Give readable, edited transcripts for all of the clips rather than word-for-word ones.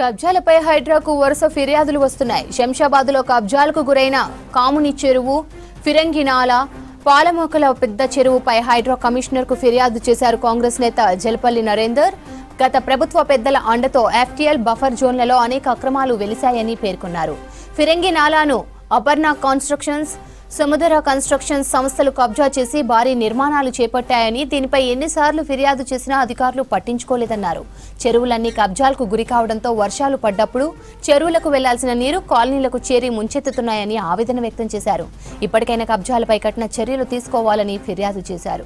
కబ్జాలపై హైడ్రాకు వరుస ఫిర్యాదులు వస్తున్నాయి. శంషాబాద్లో కబ్జాలకు గురైన కాముని చెరువు, ఫిరంగినాల, పాలమోకల పెద్ద చెరువుపై హైడ్రా కమిషనర్కు ఫిర్యాదు చేశారు కాంగ్రెస్ నేత జల్పల్లి నరేందర్. గత ప్రభుత్వ పెద్దల అండతో ఎఫ్టీఎల్ బఫర్ జోన్లలో అనేక అక్రమాలు వెలిశాయని పేర్కొన్నారు. ఫిరంగినాలాను అపర్ణ కన్స్ట్రక్షన్స్, సముద్ర కన్స్ట్రక్షన్స్ సంస్థలు కబ్జా చేసి భారీ నిర్మాణాలు చేపట్టాయని, దీనిపై ఎన్నిసార్లు ఫిర్యాదు చేసినా అధికారులు పట్టించుకోలేదన్నారు. చెరువులన్నీ కబ్జాలకు గురి కావడంతో వర్షాలు పడ్డప్పుడు చెరువులకు వెళ్లాల్సిన నీరు కాలనీలకు చేరి ముంచెత్తుతున్నాయని ఆవేదన వ్యక్తం చేశారు. ఇప్పటికైనా కబ్జాలపై కఠిన చర్యలు తీసుకోవాలని ఫిర్యాదు చేశారు.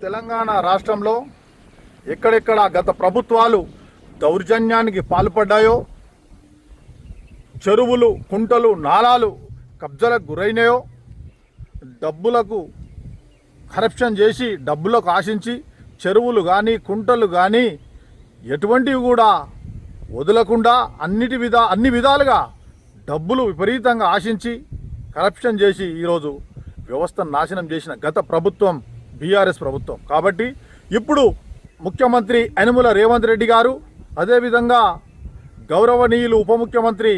తెలంగాణ రాష్ట్రంలో ఎక్కడెక్కడ గత ప్రభుత్వాలు దౌర్జన్యానికి పాల్పడ్డాయో, చెరువులు, కుంటలు, నాలాలు కబ్జాలకు గురైనాయో, డబ్బులకు కరప్షన్ చేసి డబ్బులకు ఆశించి చెరువులు కానీ కుంటలు కానీ ఎటువంటివి కూడా వదలకుండా అన్ని విధాలుగా డబ్బులు విపరీతంగా ఆశించి కరప్షన్ చేసి ఈరోజు వ్యవస్థను నాశనం చేసిన గత ప్రభుత్వం బీఆర్ఎస్ ప్రభుత్వం. కాబట్టి ఇప్పుడు ముఖ్యమంత్రి యనుమల రేవంత్ రెడ్డి గారు, అదేవిధంగా గౌరవనీయులు ఉప ముఖ్యమంత్రి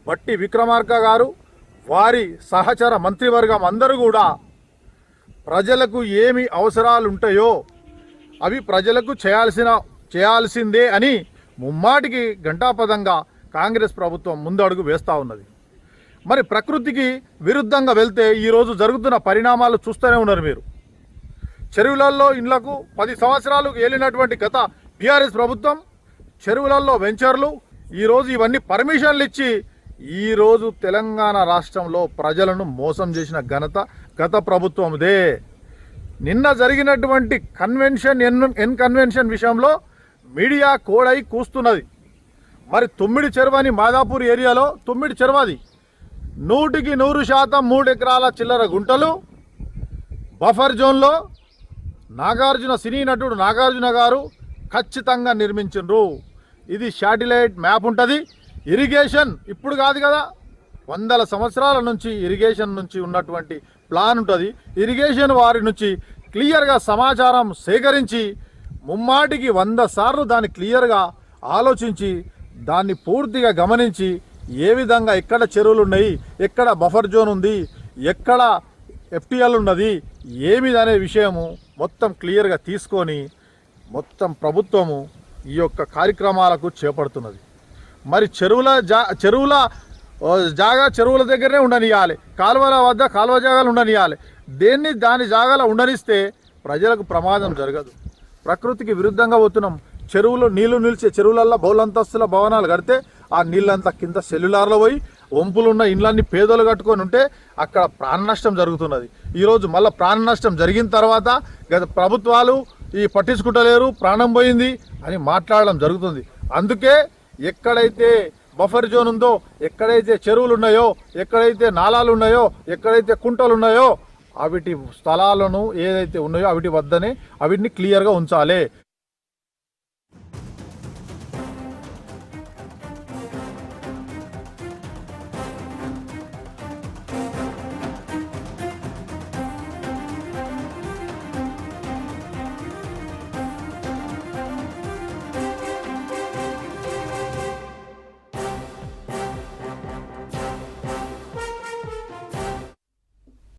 బట్టి విక్రమార్క గారు, వారి సహచర మంత్రివర్గం అందరూ కూడా ప్రజలకు ఏమి అవసరాలు ఉంటాయో అవి ప్రజలకు చేయాల్సిందే అని ముమ్మాటికి ఘంటాపదంగా కాంగ్రెస్ ప్రభుత్వం ముందడుగు వేస్తూ ఉన్నది. మరి ప్రకృతికి విరుద్ధంగా వెళ్తే ఈరోజు జరుగుతున్న పరిణామాలు చూస్తూనే ఉన్నారు మీరు. చెరువులలో ఇండ్లకు 10 సంవత్సరాలు ఏలినటువంటి గత బీఆర్ఎస్ ప్రభుత్వం చెరువులలో వెంచర్లు, ఈరోజు ఇవన్నీ పర్మిషన్లు ఇచ్చి ఈరోజు తెలంగాణ రాష్ట్రంలో ప్రజలను మోసం చేసిన ఘనత గత ప్రభుత్వందే. నిన్న జరిగినటువంటి కన్వెన్షన్ విషయంలో మీడియా కోడై కూస్తున్నది. మరి తుమ్మిడి చెరువు అని మాదాపూర్ ఏరియాలో తుమ్మిడి చెరువు, అది 100% 3 ఎకరాల చిల్లర గుంటలు బఫర్ జోన్లో సినీ నటుడు నాగార్జున గారు ఖచ్చితంగా నిర్మించిండ్రు. ఇది శాటిలైట్ మ్యాప్ ఉంటుంది. ఇరిగేషన్ ఇప్పుడు కాదు కదా, 100 సంవత్సరాల నుంచి ఇరిగేషన్ నుంచి ఉన్నటువంటి ప్లాన్ ఉంటుంది. ఇరిగేషన్ వారి నుంచి క్లియర్గా సమాచారం సేకరించి ముమ్మాటికి 100 సార్లు దాన్ని క్లియర్గా ఆలోచించి దాన్ని పూర్తిగా గమనించి ఏ విధంగా ఎక్కడ చెరువులు ఉన్నాయి, ఎక్కడ బఫర్ జోన్ ఉంది, ఎక్కడ ఎఫ్టీఎల్ ఉన్నది, ఏమిదనే విషయము మొత్తం క్లియర్గా తీసుకొని మొత్తం ప్రభుత్వము ఈ యొక్క కార్యక్రమాలకు చేపడుతున్నది. మరి చెరువుల దగ్గరనే ఉండనియాలి, కాలువల వద్ద కాలువ జాగాలు ఉండనియాలి. దాని జాగాలో ఉండనిస్తే ప్రజలకు ప్రమాదం జరగదు. ప్రకృతికి విరుద్ధంగా పోతున్నాం. చెరువులు నీళ్లు నిలిచే చెరువులల్లో బహుళంతస్తుల భవనాలు కడితే ఆ నీళ్ళంతా కింద సెల్యులార్లో పోయి వంపులున్న ఇండ్లన్నీ పేదలు కట్టుకొని ఉంటే అక్కడ ప్రాణ నష్టం జరుగుతున్నది. ఈరోజు మళ్ళీ ప్రాణ నష్టం జరిగిన తర్వాత గత ప్రభుత్వాలు ఈ పట్టించుకుంటలేరు, ప్రాణం పోయింది అని మాట్లాడడం జరుగుతుంది. అందుకే ఎక్కడైతే బఫర్ జోన్ ఉందో, ఎక్కడైతే చెరువులు ఉన్నాయో, ఎక్కడైతే నాలాలు ఉన్నాయో, ఎక్కడైతే కుంటలు ఉన్నాయో అవిటి స్థలాలను ఏదైతే ఉన్నాయో అవిటి వద్దనే అవిటిని క్లియర్గా ఉంచాలి.